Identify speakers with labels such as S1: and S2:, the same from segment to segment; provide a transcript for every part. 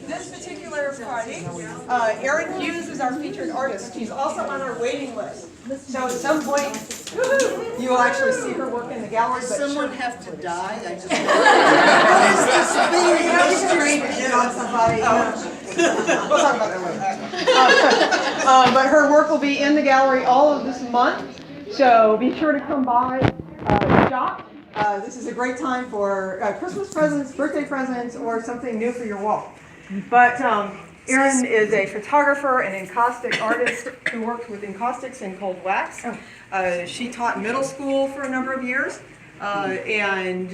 S1: This particular party, Erin.Hughes is our featured artist. She's also on our waiting list. So at some point, you will actually see her work in the gallery.
S2: Does someone have to die? I just
S1: in on somebody. We'll talk about that later. But her work will be in the gallery all of this month. So be sure to come by, shop. This is a great time for Christmas presents, birthday presents, or something new for your wall. But Erin is a photographer and encaustic artist who worked with encaustics and cold wax. She taught middle school for a number of years and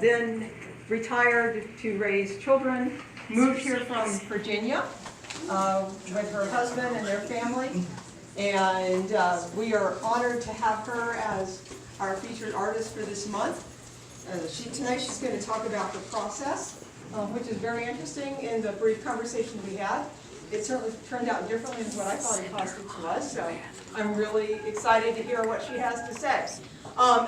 S1: then retired to raise children, moved here from Virginia with her husband and their family. And we are honored to have her as our featured artist for this month. Tonight she's going to talk about the process, which is very interesting in the brief conversation we had. It certainly turned out differently than what I thought encaustics was, so I'm really excited to hear what she has to say.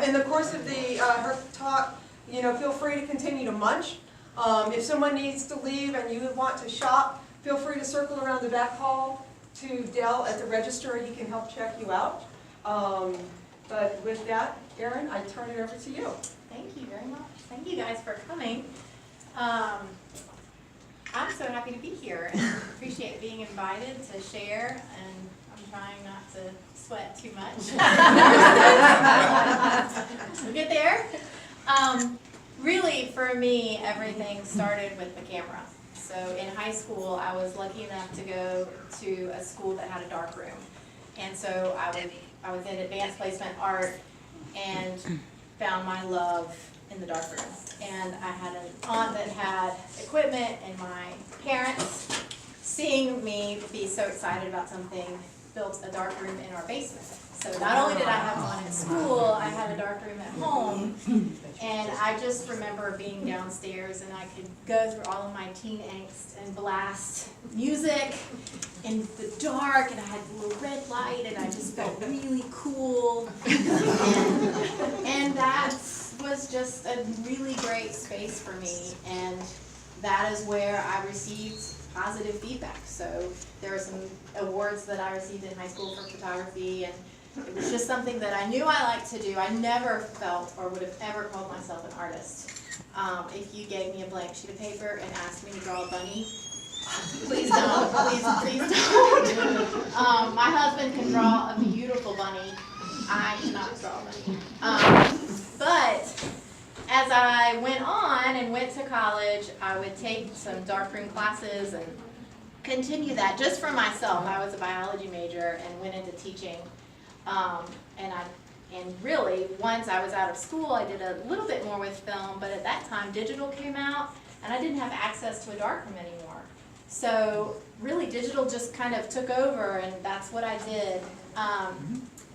S1: In the course of her talk, feel free to continue to munch. If someone needs to leave and you want to shop, feel free to circle around the back hall to Dell at the register and he can help check you out. But with that, Erin, I turn it over to you.
S3: Thank you very much. Thank you guys for coming. I'm so happy to be here and appreciate being invited to share, and I'm trying not to sweat too much. We'll get there. Really, for me, everything started with the camera. So in high school, I was lucky enough to go to a school that had a dark room. And so I was in advanced placement art and found my love in the dark room. And I had an aunt that had equipment, and my parents, seeing me be so excited about something, built a dark room in our basement. So not only did I have one at school, I had a dark room at home. And I just remember being downstairs and I could go through all of my teen angst and blast music in the dark, and I had a little red light, and I just felt really cool. And that was just a really great space for me, and that is where I received positive feedback. So there were some awards that I received in high school for photography, and it was just something that I knew I liked to do. I never felt or would have ever called myself an artist. If you gave me a blank sheet of paper and asked me to draw a bunny, please don't, please don't. My husband can draw a beautiful bunny. I cannot draw a bunny. But as I went on and went to college, I would take some darkroom classes and continue that just for myself. I was a biology major and went into teaching. And really, once I was out of school, I did a little bit more with film, but at that time, digital came out, and I didn't have access to a darkroom anymore. So really, digital just kind of took over, and that's what I did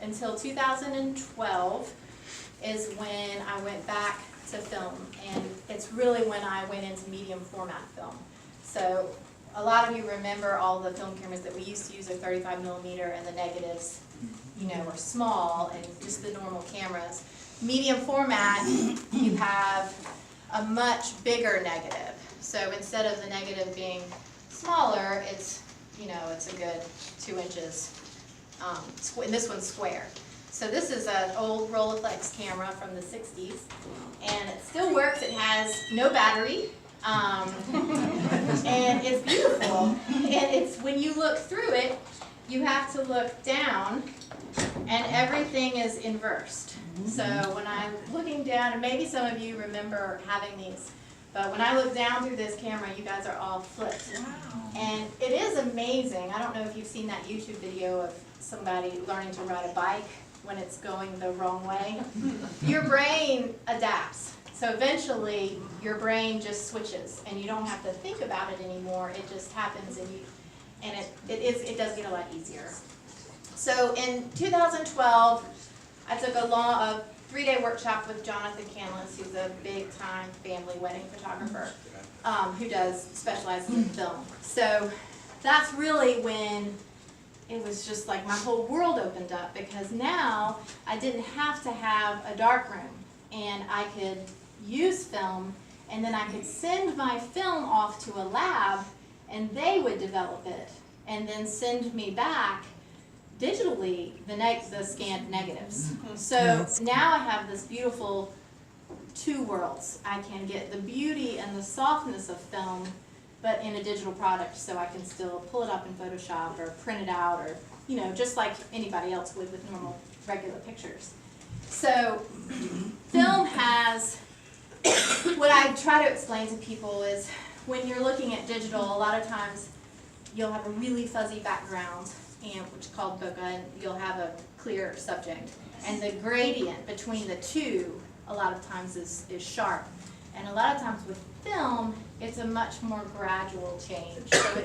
S3: until 2012 is when I went back to film, and it's really when I went into medium format film. So a lot of you remember all the film cameras that we used to use are 35mm, and the negatives, are small, and just the normal cameras. Medium format, you have a much bigger negative. So instead of the negative being smaller, it's a good 2 inches. And this one's square. So this is an old Rolleiflex camera from the 60s, and it still works. It has no battery, and it's beautiful. And it's when you look through it, you have to look down, and everything is inversed. So when I'm looking down, and maybe some of you remember having these, but when I look down through this camera, you guys are all flipped. Wow. And it is amazing. I don't know if you've seen that YouTube video of somebody learning to ride a bike when it's going the wrong way. Your brain adapts. So eventually, your brain just switches, and you don't have to think about it anymore. It just happens, and it does get a lot easier. So in 2012, I took a 3-day workshop with Jonathan Canlis, who's a big-time family wedding photographer who specializes in film. So that's really when it was just like my whole world opened up, because now I didn't have to have a darkroom, and I could use film and then I could send my film off to a lab, and they would develop it, and then send me back digitally the scanned negatives. So now I have this beautiful two worlds. I can get the beauty and the softness of film, but in a digital product, so I can still pull it up in Photoshop or print it out, or just like anybody else would with normal regular pictures. So film has, what I try to explain to people is, when you're looking at digital, a lot of times you'll have a really fuzzy background, which is called bokeh, and you'll have a clear subject. And the gradient between the two, a lot of times, is sharp. And a lot of times with film, it's a much more gradual change. So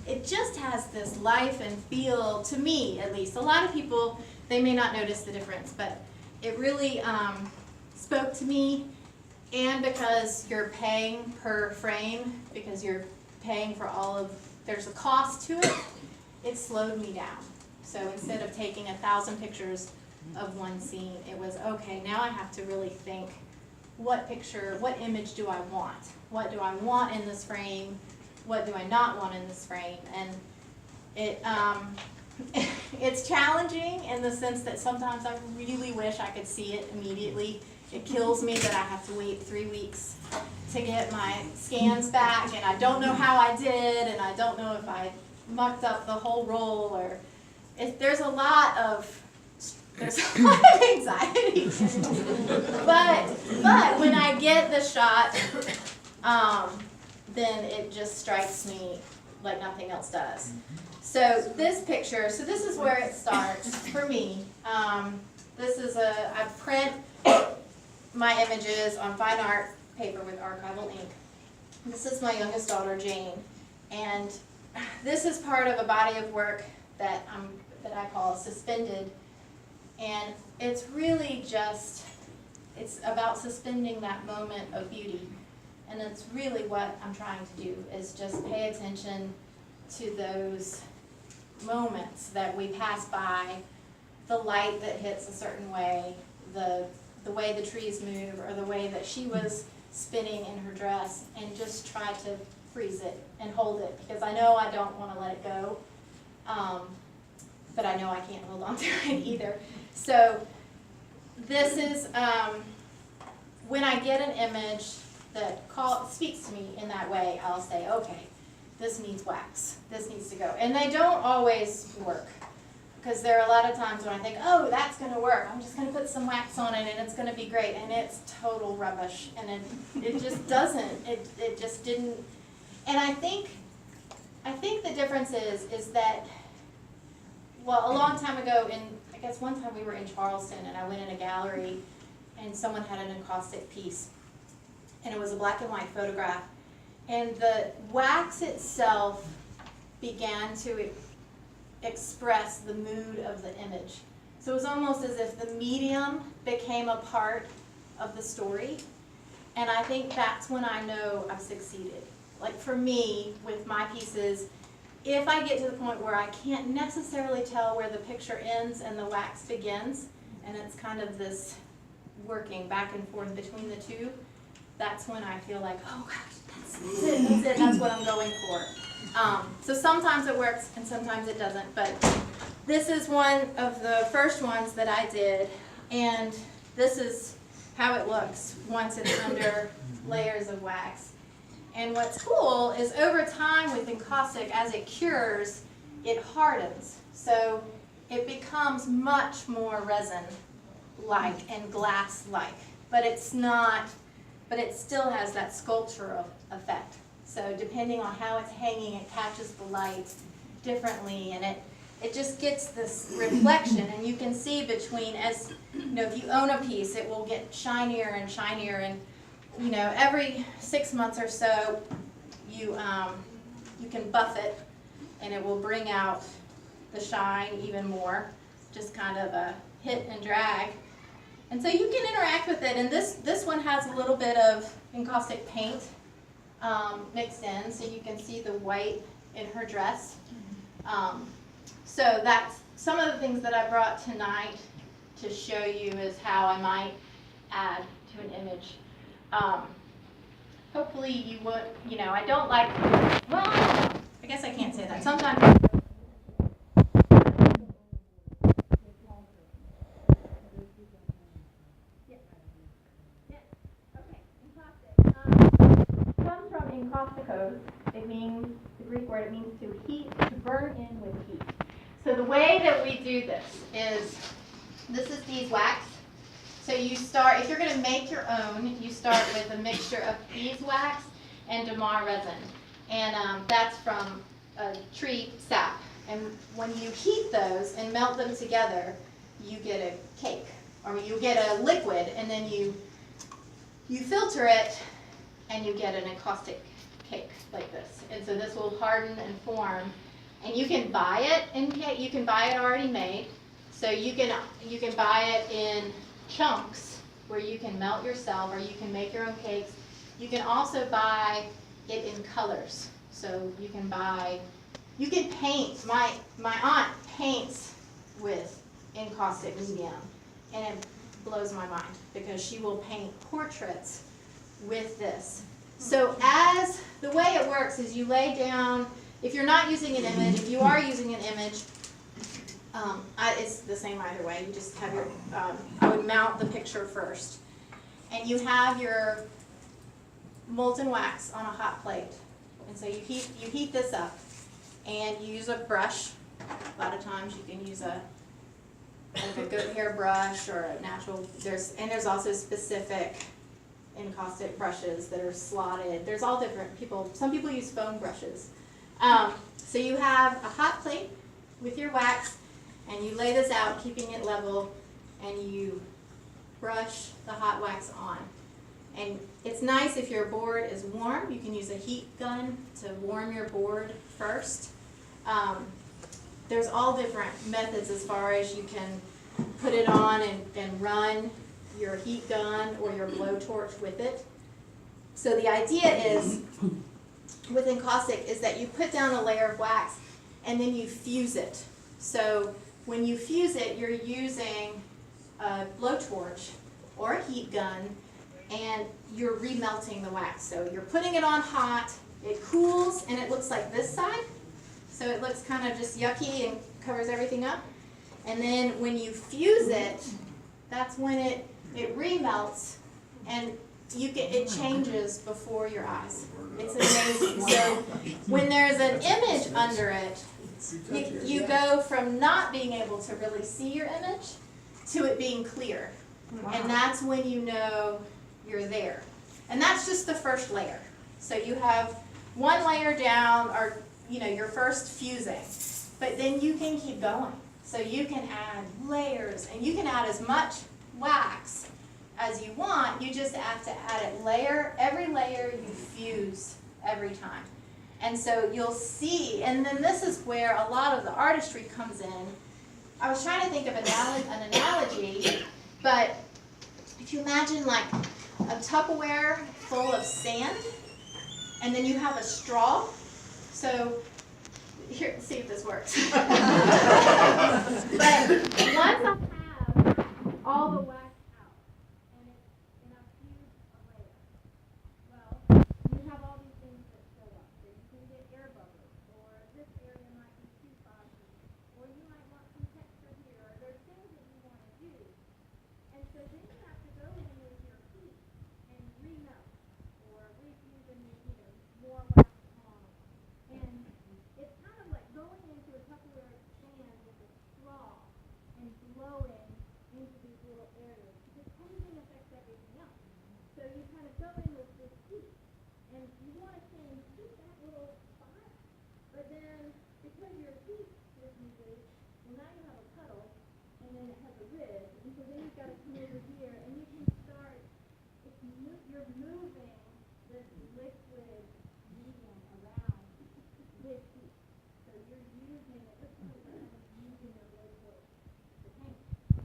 S3: it just has this life and feel, to me at least. A lot of people, they may not notice the difference, but it really spoke to me. And because you're paying per frame, because you're paying for there's a cost to it, it slowed me down. So instead of taking 1,000 pictures of one scene, it was, okay, now I have to really think, what image do I want? What do I want in this frame? What do I not want in this frame? And it's challenging in the sense that sometimes I really wish I could see it immediately. It kills me that I have to wait 3 weeks to get my scans back, and I don't know how I did, and I don't know if I mucked up the whole roll, or there's a lot of anxiety. but when I get the shot, then it just strikes me like nothing else does. So this picture, this is where it starts for me. This is I print my images on fine art paper with archival ink. This is my youngest daughter, Jane, and this is part of a body of work that I call Suspended, and it's really it's about suspending that moment of beauty, and it's really what I'm trying to do, is just pay attention to those moments that we pass by, the light that hits a certain way, the way the trees move, or the way that she was spinning in her dress, and just try to freeze it and hold it, because I know I don't want to let it go, but I know I can't hold on to it either. So this is, when I get an image that speaks to me in that way, I'll say, okay, this needs wax, this needs to go. And they don't always work, because there are a lot of times when I think, oh, that's going to work, I'm just going to put some wax on it and it's going to be great, and it's total rubbish, and it just doesn't, it just didn't. And I think the difference is that, well, a long time ago, I guess one time we were in Charleston, and I went in a gallery, and someone had an encaustic piece, and it was a black and white photograph, and the wax itself began to express the mood of the image. So it was almost as if the medium became a part of the story, and I think that's when I know I've succeeded. Like for me, with my pieces, if I get to the point where I can't necessarily tell where the picture ends and the wax begins, and it's kind of this working back and forth between the two, that's when I feel like, oh gosh, that's it, that's what I'm going for. So sometimes it works and sometimes it doesn't, but this is one of the first ones that I did, and this is how it looks once it's under layers of wax. And what's cool is over time with encaustic, as it cures, it hardens. So it becomes much more resin-like and glass-like, but it still has that sculptural effect. So depending on how it's hanging, it catches the light differently, and it just gets this reflection, and you can see between, as you know, if you own a piece, it will get shinier and shinier, and you know, every 6 months or so, you can buff it, and it will bring out the shine even more. Just kind of a hit and drag, and so you can interact with it. And this one has a little bit of encaustic paint mixed in, so you can see the white in her dress. So that's some of the things that I brought tonight to show you is how I might add to an image. hopefully you would, I don't like, well, I guess I can't say that. Sometimes. Comes from encausticos. It means, the Greek word, it means to heat, to burn in with heat. So the way that we do this is beeswax. So you start, if you're going to make your own, you start with a mixture of beeswax and damar resin. And that's from a tree sap. And when you heat those and melt them together, you get a cake, or you get a liquid, and then you filter it, and you get an encaustic cake like this. And so this will harden and form. And you can buy it you can buy it already made. So you can buy it in chunks where you can melt yourself, or you can make your own cakes. You can also buy it in colors. So you can paint. My aunt paints with encaustic medium, and it blows my mind because she will paint portraits with this. So as the way it works is you lay down, if you're not using an image, if you are using an image, it's the same either way. You just have your, I would mount the picture first. And you have your molten wax on a hot plate. And so you heat this up, and you use a brush. A lot of times you can use a goat hair brush or a natural, there's also specific encaustic brushes that are slotted. There's all different some people use foam brushes. So you have a hot plate with your wax, and you lay this out, keeping it level, and you brush the hot wax on. And it's nice if your board is warm. You can use a heat gun to warm your board first. There's all different methods as far as you can put it on and run your heat gun or your blowtorch with it. So the idea is, with encaustic, is that you put down a layer of wax and then you fuse it. So when you fuse it, you're using a blowtorch or a heat gun, and you're remelting the wax. So you're putting it on hot, it cools, and it looks like this side. So it looks kind of just yucky and covers everything up. And then when you fuse it, that's when it remelts, and it changes before your eyes. It's amazing. So when there's an image under it, you go from not being able to really see your image to it being clear. Wow. And that's when you know you're there. And that's just the first layer. So you have one layer down, or your first fusing, but then you can keep going. So you can add layers, and you can add as much wax as you want. You just have to add it every layer you fuse every time. And so you'll see, and then this is where a lot of the artistry comes in. I was trying to think of an analogy, but if you imagine like a Tupperware full of sand, and then you have a straw. So here, see if this works. But once I have all the wax out, and I've fused a layer, well, you have all these things that show up. So you can get air bubbles, or this area might be too foggy, or you might want some texture here, or there's things that you want to do. And so then you have to go in with your heat and remelt, or refuse and more wax on. And it's kind of like going into a Tupperware can with a straw and blowing into these little areas, because anything affects everything else. So you kind of go in with this heat, and you want to keep that little spot, but then because your heat diffuses, well, now you have a puddle, and then it has a ridge, and so then you've got to come over here, and you can start, you're moving this liquid medium around with heat. So you're using it, this is using your blowtorch to paint.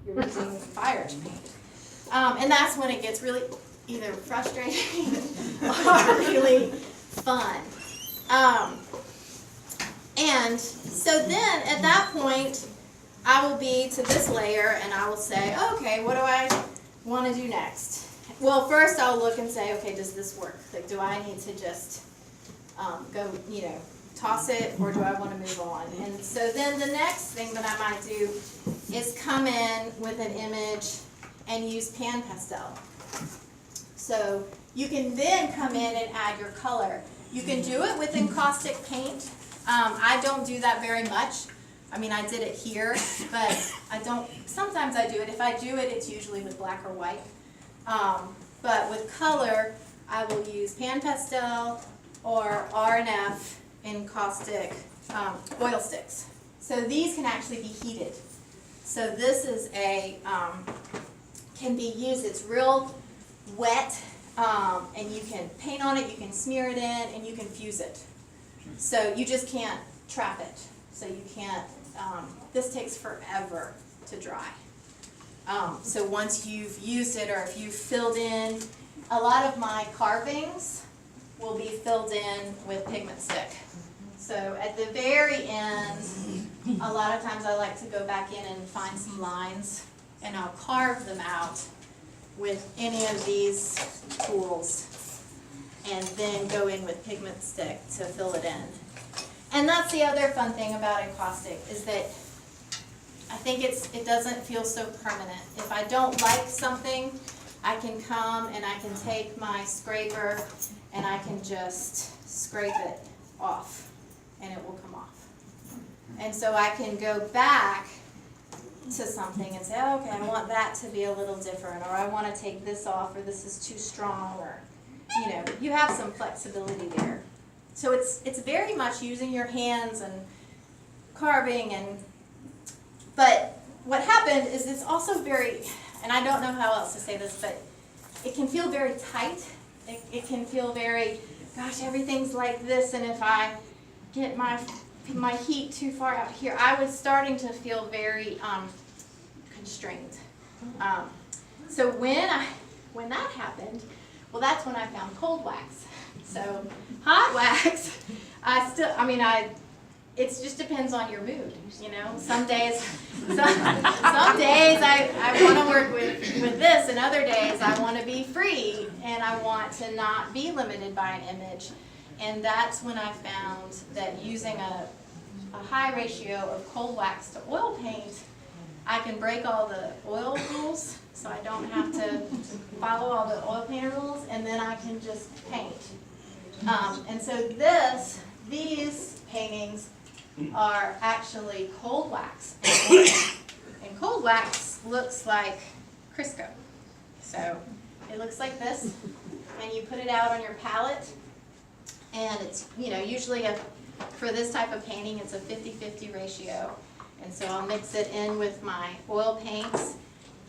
S3: You're using fire to paint. And that's when it gets really either frustrating or really fun. And so then at that point, I will be to this layer, and I will say, okay, what do I want to do next? Well, first I'll look and say, okay, does this work? Like, do I need to just go, toss it, or do I want to move on? And so then the next thing that I might do is come in with an image and use pan pastel. So you can then come in and add your color. You can do it with encaustic paint. I don't do that very much. I mean, I did it here, but I don't, sometimes I do it. If I do it, it's usually with black or white. But with color, I will use pan pastel or R&F encaustic oil sticks. So these can actually be heated. So this is can be used, it's real wet, and you can paint on it, you can smear it in, and you can fuse it. So you just can't trap it. So you can't, this takes forever to dry. So once you've used it, or if you've filled in, a lot of my carvings will be filled in with pigment stick. So at the very end, a lot of times I like to go back in and find some lines, and I'll carve them out with any of these tools, and then go in with pigment stick to fill it in. And that's the other fun thing about encaustic, is that I think it doesn't feel so permanent. If I don't like something, I can come and I can take my scraper and I can just scrape it off, and it will come off. And so I can go back to something and say, oh, okay, I want that to be a little different, or I want to take this off, or this is too strong, or, you have some flexibility there. So it's very much using your hands and carving, but what happened is it's also very, and I don't know how else to say this, but it can feel very tight. It can feel very, gosh, everything's like this, and if I get my heat too far out here, I was starting to feel very constrained. So when that happened, well, that's when I found cold wax. So hot wax, it just depends on your mood, Some days, some days I want to work with this, and other days I want to be free, and I want to not be limited by an image. And that's when I found that using a high ratio of cold wax to oil paint, I can break all the oil rules, so I don't have to follow all the oil painter rules, and then I can just paint. And so these paintings are actually cold wax and oil. And cold wax looks like Crisco. So it looks like this, and you put it out on your palette, and it's, usually for this type of painting, it's a 50-50 ratio. And so I'll mix it in with my oil paints,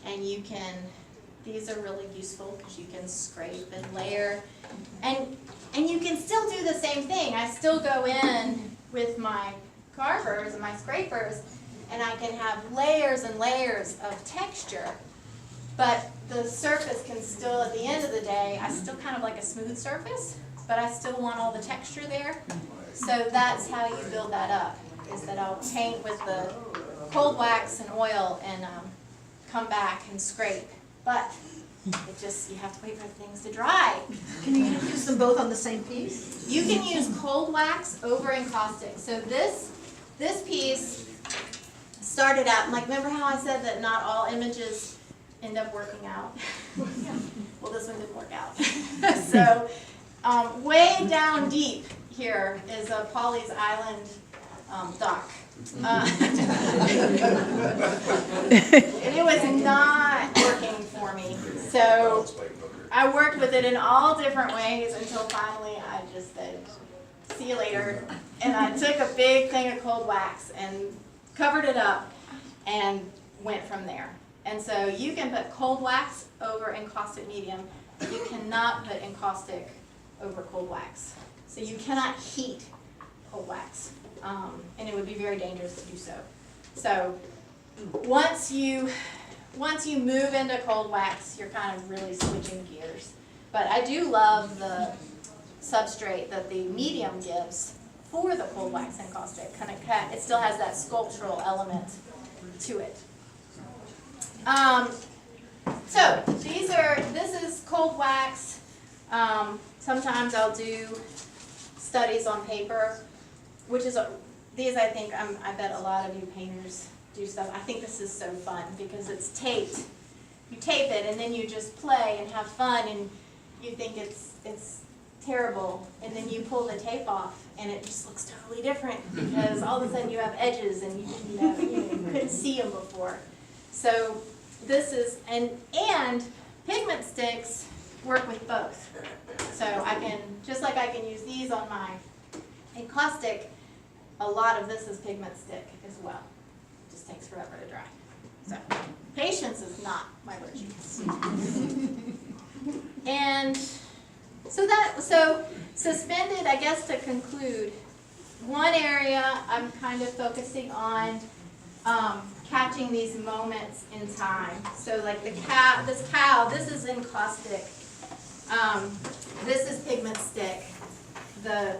S3: and these are really useful because you can scrape and layer, and you can still do the same thing. I still go in with my carvers and my scrapers, and I can have layers and layers of texture, but the surface can still, at the end of the day, I still kind of like a smooth surface, but I still want all the texture there. So that's how you build that up, is that I'll paint with the cold wax and oil and come back and scrape. But you have to wait for things to dry.
S2: Can you use them both on the same piece?
S3: You can use cold wax over encaustic. So this piece started out, remember how I said that not all images end up working out? Well, this one didn't work out. So way down deep here is a Pawleys Island dock. And it was not working for me. So I worked with it in all different ways until finally I just said, see you later. And I took a big thing of cold wax and covered it up and went from there. And so you can put cold wax over encaustic medium. You cannot put encaustic over cold wax. So you cannot heat cold wax. And it would be very dangerous to do so. So once you move into cold wax, you're kind of really switching gears. But I do love the substrate that the medium gives for the cold wax encaustic. It still has that sculptural element to it. So this is cold wax. Sometimes I'll do studies on paper, which is, these I think, I bet a lot of you painters do stuff. I think this is so fun because it's taped. You tape it and then you just play and have fun and you think it's terrible, and then you pull the tape off and it just looks totally different because all of a sudden you have edges and you couldn't see them before. So this is, and pigment sticks work with both. So I can, just like I can use these on my encaustic, a lot of this is pigment stick as well. It just takes forever to dry. So patience is not my virtue. And so suspended, I guess to conclude, one area I'm kind of focusing on catching these moments in time. So like this cow, this is encaustic. This is pigment stick. The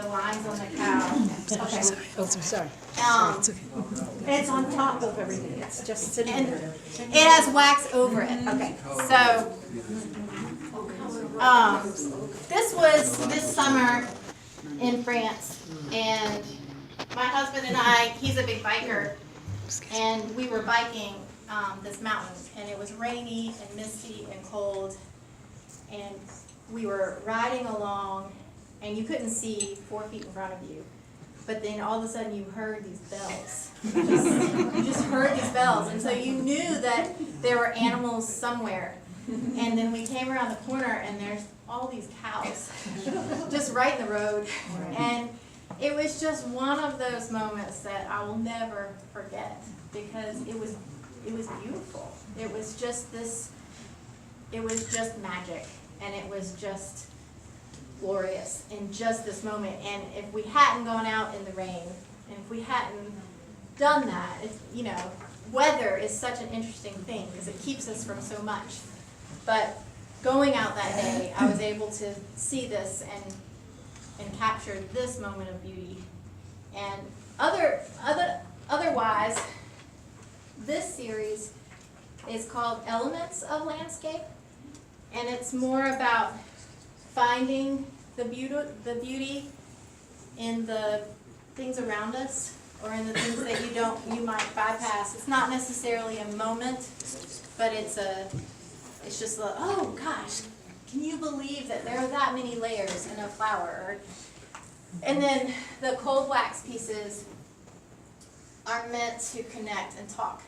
S3: lines on the cow. Okay.
S2: Sorry.
S3: It's on top of everything. It's just sitting there. It has wax over it. Okay. So this was this summer in France, and my husband and I, he's a big biker, and we were biking this mountain, and it was rainy and misty and cold, and we were riding along, and you couldn't see 4 feet in front of you. But then all of a sudden you heard these bells. You just heard these bells. And so you knew that there were animals somewhere. And then we came around the corner and there's all these cows just right in the road. And it was just one of those moments that I will never forget because it was beautiful. It was just magic. And it was just glorious in just this moment. And if we hadn't gone out in the rain, and if we hadn't done that, weather is such an interesting thing because it keeps us from so much. But going out that day, I was able to see this and capture this moment of beauty. And otherwise, this series is called Elements of Landscape, and it's more about finding the beauty in the things around us or in the things that you might bypass. It's not necessarily a moment, but it's just like, oh gosh, can you believe that there are that many layers in a flower? And then the cold wax pieces are meant to connect and talk.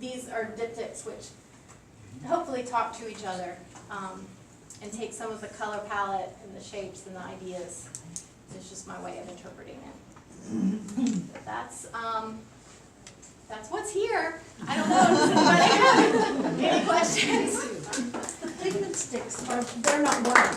S3: These are diptychs which hopefully talk to each other. And take some of the color palette and the shapes and the ideas. It's just my way of interpreting it. But that's what's here. I don't know. Does anybody have any questions?
S2: The pigment sticks they're not white.